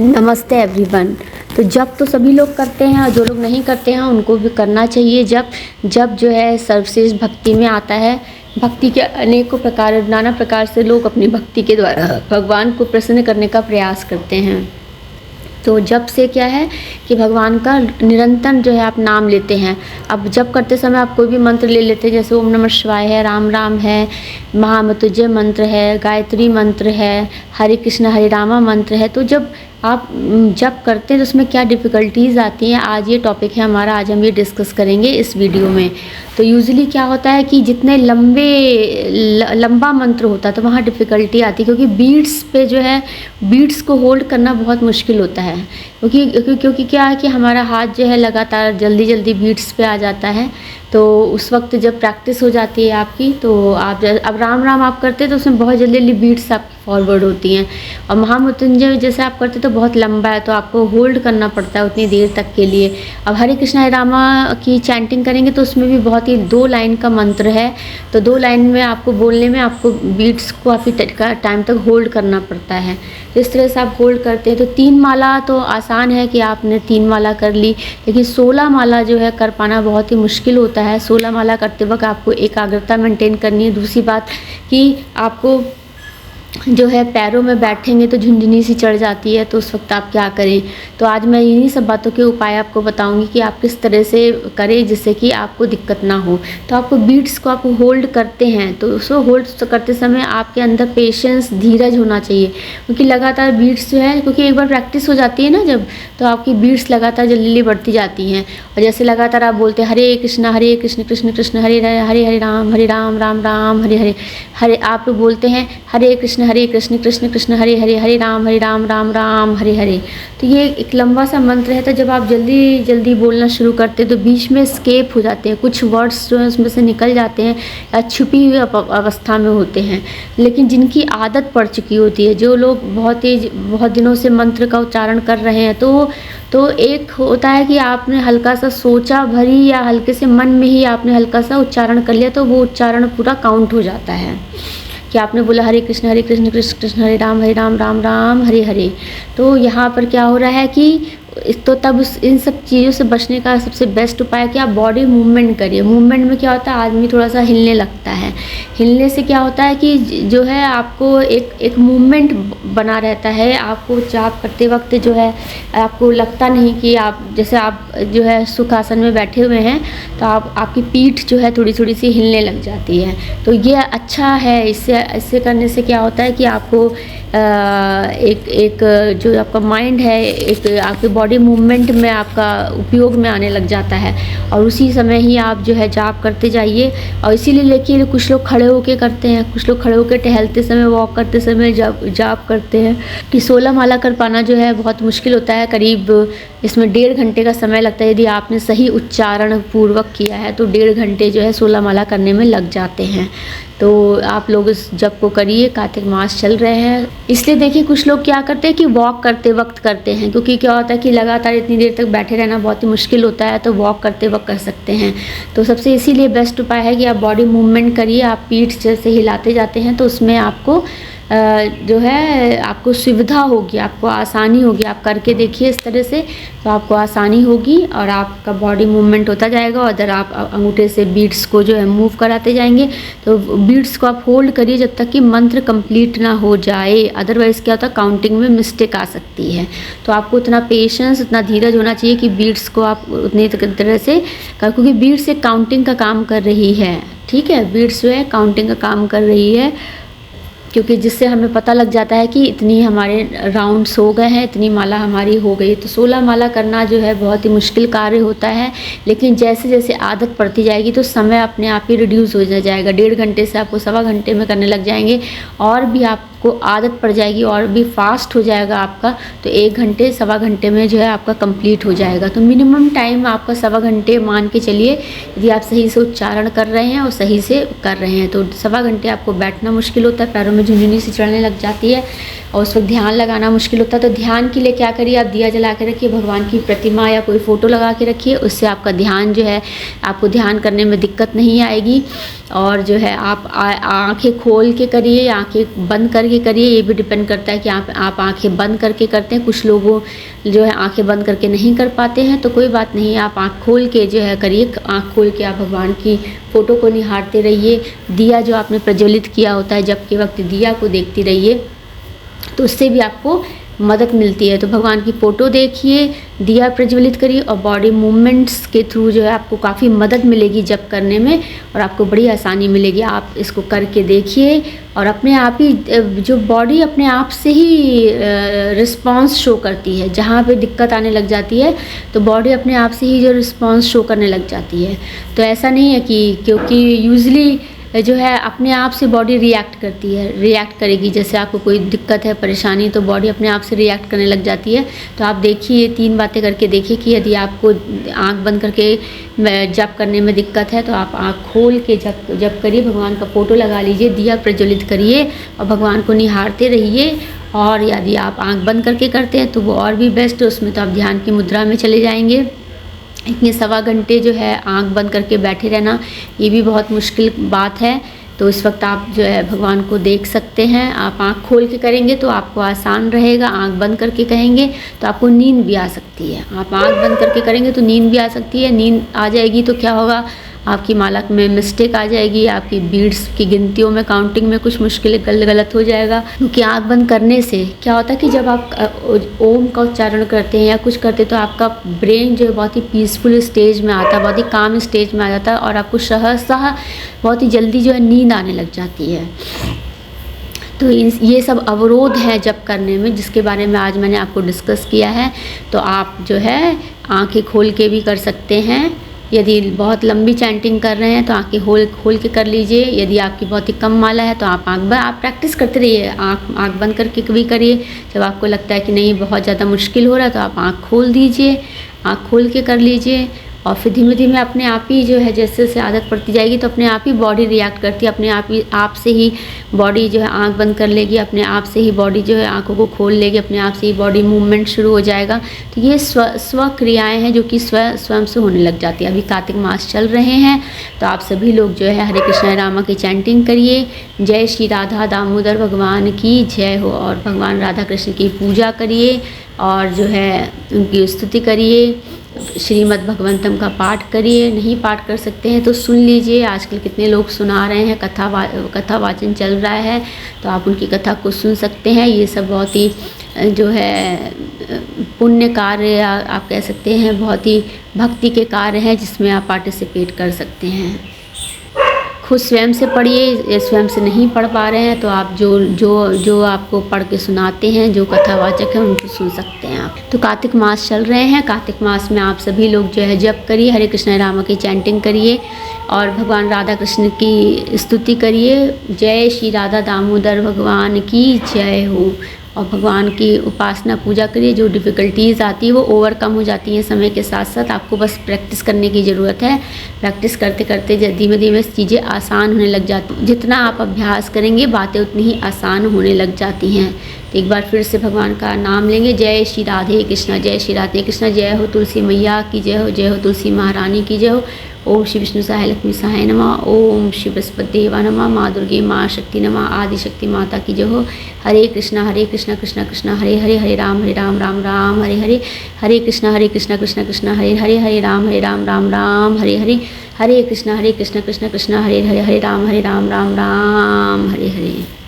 नमस्ते एवरीवन। तो जप तो सभी लोग करते हैं और जो लोग नहीं करते हैं उनको भी करना चाहिए। जप जो है सर्वश्रेष्ठ भक्ति में आता है। भक्ति के अनेकों प्रकार, नाना प्रकार से लोग अपनी भक्ति के द्वारा भगवान को प्रसन्न करने का प्रयास करते हैं। तो जप से क्या है कि भगवान का निरंतर जो है आप नाम लेते हैं। अब जप करते समय आप कोई भी मंत्र ले लेते हैं, जैसे ओम नमः शिवाय है, राम राम है, महामृत्युंजय मंत्र है, गायत्री मंत्र है, हरे कृष्ण हरे रामा मंत्र है। तो जब आप जप करते हैं तो उसमें क्या डिफ़िकल्टीज़ आती हैं, आज ये टॉपिक है हमारा, आज हम ये डिस्कस करेंगे इस वीडियो में। तो यूजुअली क्या होता है कि जितने लंबा मंत्र होता है तो वहाँ डिफ़िकल्टी आती है, क्योंकि बीट्स पे जो है बीट्स को होल्ड करना बहुत मुश्किल होता है। क्योंकि क्या है कि हमारा हाथ जो है लगातार जल्दी जल्दी बीट्स पे आ जाता है। तो उस वक्त जब प्रैक्टिस हो जाती है आपकी, तो आप अब राम राम आप करते हैं तो उसमें बहुत जल्दी जल्दी बीट्स आपकी फॉरवर्ड होती हैं। और महामृत्युंजय जैसे आप करते तो बहुत लंबा है, तो आपको होल्ड करना पड़ता है उतनी देर तक के लिए। अब हरे कृष्ण हरे रामा की चैंटिंग करेंगे तो उसमें भी बहुत ही 2 लाइन का मंत्र है, तो 2 लाइन में आपको बोलने में आपको बीट्स को काफ़ी टाइम तक होल्ड करना पड़ता है। इस तरह से आप होल्ड करते हैं। तो 3 माला तो आसान है कि आपने 3 माला कर ली, लेकिन 16 माला जो है कर पाना बहुत ही मुश्किल होता है। 16 माला करते वक्त आपको एकाग्रता मेंटेन करनी है। दूसरी बात कि आपको जो है पैरों में बैठेंगे तो झुंझुनी सी चढ़ जाती है, तो उस वक्त आप क्या करें। तो आज मैं इन्हीं सब बातों के उपाय आपको बताऊंगी कि आप किस तरह से करें जिससे कि आपको दिक्कत ना हो। तो आपको बीट्स को आप होल्ड करते हैं तो उसको होल्ड करते समय आपके अंदर पेशेंस, धीरज होना चाहिए, क्योंकि लगातार बीट्स जो है, क्योंकि एक बार प्रैक्टिस हो जाती है ना जब, तो आपकी बीट्स लगातार जल्दी बढ़ती जाती हैं। और जैसे लगातार आप बोलते हैं हरे कृष्ण कृष्ण कृष्ण हरे हरे, हरे राम राम राम हरे हरे हरे, आप बोलते हैं हरे कृष्ण कृष्ण कृष्ण हरे हरे राम राम राम हरे हरे। तो ये एक लंबा सा मंत्र है। तो जब आप जल्दी जल्दी बोलना शुरू करते हैं तो बीच में स्केप हो जाते हैं, कुछ वर्ड्स जो है उसमें से निकल जाते हैं या छुपी हुई अवस्था में होते हैं। लेकिन जिनकी आदत पड़ चुकी होती है, जो लोग बहुत दिनों से मंत्र का उच्चारण कर रहे हैं, तो एक होता है कि आपने हल्का सा सोचा भरी या हल्के से मन में ही आपने हल्का सा उच्चारण कर लिया, तो वो उच्चारण पूरा काउंट हो जाता है कि आपने बोला हरे कृष्ण कृष्ण कृष्ण हरे राम राम हरे हरे। तो यहाँ पर क्या हो रहा है कि तो तब इन सब चीज़ों से बचने का सबसे बेस्ट उपाय है कि आप बॉडी मूवमेंट करिए। मूवमेंट में क्या होता है, आदमी थोड़ा सा हिलने लगता है। हिलने से क्या होता है कि जो है आपको एक मूवमेंट बना रहता है। आपको जाप करते वक्त जो है आपको लगता नहीं कि आप जैसे आप जो है सुखासन में बैठे हुए हैं, तो आपकी पीठ जो है थोड़ी थोड़ी सी हिलने लग जाती है। तो ये अच्छा है। इससे करने से क्या होता है कि आपको एक जो आपका माइंड है, एक आपके बॉडी मूवमेंट में आपका उपयोग में आने लग जाता है, और उसी समय ही आप जो है जाप करते जाइए। और इसीलिए देखिए कुछ लोग खड़े होके करते हैं, कुछ लोग खड़े होके टहलते समय, वॉक करते समय जाप करते हैं। कि 16 माला कर पाना जो है बहुत मुश्किल होता है। करीब इसमें 1.5 घंटे का समय लगता है। यदि आपने सही उच्चारण पूर्वक किया है तो 1.5 घंटे जो है 16 माला करने में लग जाते हैं। तो आप लोग इस जप को करिए। कार्तिक मास चल रहे हैं, इसलिए देखिए कुछ लोग क्या करते हैं कि वॉक करते वक्त करते हैं, क्योंकि क्या होता है कि लगातार इतनी देर तक बैठे रहना बहुत ही मुश्किल होता है, तो वॉक करते वक्त कर सकते हैं। तो सबसे इसीलिए बेस्ट उपाय है कि आप बॉडी मूवमेंट करिए। आप पीठ जैसे हिलाते जाते हैं तो उसमें आपको जो है आपको सुविधा होगी, आपको आसानी होगी। आप करके देखिए इस तरह से, तो आपको आसानी होगी और आपका बॉडी मूवमेंट होता जाएगा। और अगर आप अंगूठे से बीट्स को जो है मूव कराते जाएंगे, तो बीट्स को आप होल्ड करिए जब तक कि मंत्र कंप्लीट ना हो जाए। अदरवाइज़ क्या होता है, काउंटिंग में मिस्टेक आ सकती है। तो आपको उतना पेशेंस, उतना धीरज होना चाहिए कि बीट्स को आप उतनी तरह से, क्योंकि बीट्स एक काउंटिंग का काम कर रही है। ठीक है, बीट्स जो है काउंटिंग का काम कर रही है, क्योंकि जिससे हमें पता लग जाता है कि इतनी हमारे राउंड्स हो गए हैं, इतनी माला हमारी हो गई। तो 16 माला करना जो है बहुत ही मुश्किल कार्य होता है, लेकिन जैसे जैसे आदत पड़ती जाएगी तो समय अपने आप ही रिड्यूस हो जाएगा। 1.5 घंटे से आपको 1.25 घंटे में करने लग जाएंगे, और भी आपको आदत पड़ जाएगी और भी फास्ट हो जाएगा आपका। तो 1 घंटे 1.25 घंटे में जो है आपका कंप्लीट हो जाएगा। तो मिनिमम टाइम आपका 1.25 घंटे मान के चलिए, यदि आप सही से उच्चारण कर रहे हैं और सही से कर रहे हैं। तो 1.25 घंटे आपको बैठना मुश्किल होता है, पैरों में झुंझुनी सी चढ़ने लग जाती है, और उस वक्त ध्यान लगाना मुश्किल होता है। तो ध्यान के लिए क्या करिए, आप दिया जला के रखिए, भगवान की प्रतिमा या कोई फ़ोटो लगा के रखिए, उससे आपका ध्यान जो है, आपको ध्यान करने में दिक्कत नहीं आएगी। और जो है आप आँखें खोल के करिए, आँखें बंद करके करिए, ये भी डिपेंड करता है कि आप आँखें बंद करके करते हैं। कुछ लोगों जो है आँखें बंद करके नहीं कर पाते हैं, तो कोई बात नहीं, आप आँख खोल के जो है करिए। आँख खोल के आप भगवान की फ़ोटो को निहारते रहिए। दिया जो आपने प्रज्वलित किया होता है, जब के वक्त दिया को देखती रहिए, तो उससे भी आपको मदद मिलती है। तो भगवान की फ़ोटो देखिए, दिया प्रज्वलित करिए, और बॉडी मूवमेंट्स के थ्रू जो है आपको काफ़ी मदद मिलेगी जप करने में, और आपको बड़ी आसानी मिलेगी। आप इसको करके देखिए, और अपने आप ही जो बॉडी अपने आप से ही रिस्पॉन्स शो करती है। जहाँ पे दिक्कत आने लग जाती है, तो बॉडी अपने आप से ही जो रिस्पॉन्स शो करने लग जाती है। तो ऐसा नहीं है कि, क्योंकि यूजली जो है अपने आप से बॉडी रिएक्ट करती है, रिएक्ट करेगी। जैसे आपको कोई दिक्कत है, परेशानी, तो बॉडी अपने आप से रिएक्ट करने लग जाती है। तो आप देखिए, 3 बातें करके देखिए कि यदि आपको आंख बंद करके जप करने में दिक्कत है, तो आप आंख खोल के जप करिए, भगवान का फ़ोटो लगा लीजिए, दिया प्रज्वलित करिए और भगवान को निहारते रहिए। और यदि आप आँख बंद करके करते हैं तो वो और भी बेस्ट है, उसमें तो आप ध्यान की मुद्रा में चले जाएंगे। इतने 1.25 घंटे जो है आंख बंद करके बैठे रहना, ये भी बहुत मुश्किल बात है। तो इस वक्त आप जो है भगवान को देख सकते हैं। आप आंख खोल के करेंगे तो आपको आसान रहेगा, आंख बंद करके कहेंगे तो आपको नींद भी आ सकती है। आप आंख बंद करके करेंगे तो नींद भी आ सकती है। नींद आ जाएगी तो क्या होगा, आपकी माला में मिस्टेक आ जाएगी, आपकी बीड्स की गिनतियों में, काउंटिंग में कुछ मुश्किल गलत हो जाएगा। क्योंकि आँख बंद करने से क्या होता है कि जब आप ओम का उच्चारण करते हैं या कुछ करते हैं, तो आपका ब्रेन जो है बहुत ही पीसफुल स्टेज में आता है, बहुत ही काम स्टेज में आ जाता है, और आपको सहसा बहुत ही जल्दी जो है नींद आने लग जाती है। तो ये सब अवरोध है जप करने में, जिसके बारे में आज मैंने आपको डिस्कस किया है। तो आप जो है आँखें खोल के भी कर सकते हैं। यदि बहुत लंबी चैंटिंग कर रहे हैं तो आँखें खोल के कर लीजिए। यदि आपकी बहुत ही कम माला है तो आप आप प्रैक्टिस करते रहिए, आँख बंद करके भी करिए। जब आपको लगता है कि नहीं बहुत ज़्यादा मुश्किल हो रहा है तो आप आँख खोल दीजिए, आँख खोल के कर लीजिए। और फिर धीमे धीमे अपने आप ही जो है, जैसे जैसे आदत पड़ती जाएगी तो अपने आप ही बॉडी रिएक्ट करती है, अपने आप से ही बॉडी जो है आंख बंद कर लेगी, अपने आप से ही बॉडी जो है आंखों को खोल लेगी, अपने आप से ही बॉडी मूवमेंट शुरू हो जाएगा। तो ये स्व क्रियाएँ हैं जो कि स्वयं से होने लग जाती है। अभी कार्तिक मास चल रहे हैं, तो आप सभी लोग जो है हरे कृष्ण हरे रामा की चैंटिंग करिए। जय श्री राधा दामोदर भगवान की जय हो, और भगवान राधा कृष्ण की पूजा करिए, और जो है उनकी स्तुति करिए। श्रीमद् भगवंतम का पाठ करिए। नहीं पाठ कर सकते हैं तो सुन लीजिए, आजकल कितने लोग सुना रहे हैं, कथा वाचन चल रहा है, तो आप उनकी कथा को सुन सकते हैं। ये सब बहुत ही जो है पुण्य कार्य, या आप कह सकते हैं बहुत ही भक्ति के कार्य हैं, जिसमें आप पार्टिसिपेट कर सकते हैं। खुद स्वयं से पढ़िए, स्वयं से नहीं पढ़ पा रहे हैं तो आप जो आपको पढ़ के सुनाते हैं, जो कथावाचक हैं, उनको सुन सकते हैं आप। तो कार्तिक मास चल रहे हैं, कार्तिक मास में आप सभी लोग जो है जप करिए, हरे कृष्ण रामा की चैंटिंग करिए, और भगवान राधा कृष्ण की स्तुति करिए। जय श्री राधा दामोदर भगवान की जय हो, और भगवान की उपासना पूजा करिए। जो डिफ़िकल्टीज़ आती है वो ओवरकम हो जाती हैं समय के साथ साथ। आपको बस प्रैक्टिस करने की ज़रूरत है। प्रैक्टिस करते करते धीमे धीमे चीज़ें आसान होने लग जाती। जितना आप अभ्यास करेंगे बातें उतनी ही आसान होने लग जाती हैं। तो एक बार फिर से भगवान का नाम लेंगे। जय श्री राधे कृष्ण, जय श्री राधे कृष्ण, जय हो तुलसी मैया की जय हो, जय हो तुलसी महारानी की जय हो। ओम श्री विष्णु सहाय लक्ष्मी सहाय नमः, ओम श्री बृहस्पति देवा नमः, माँ दुर्गे माँ शक्ति नमः, आदि शक्ति माता की जय हो। हरे कृष्ण कृष्ण कृष्ण हरे हरे, हरे राम राम राम हरे हरे, हरे कृष्ण कृष्ण कृष्ण हरे हरे, हरे राम राम राम हरे हरे, हरे कृष्ण कृष्ण कृष्ण हरे हरे, हरे राम राम राम हरे हरे।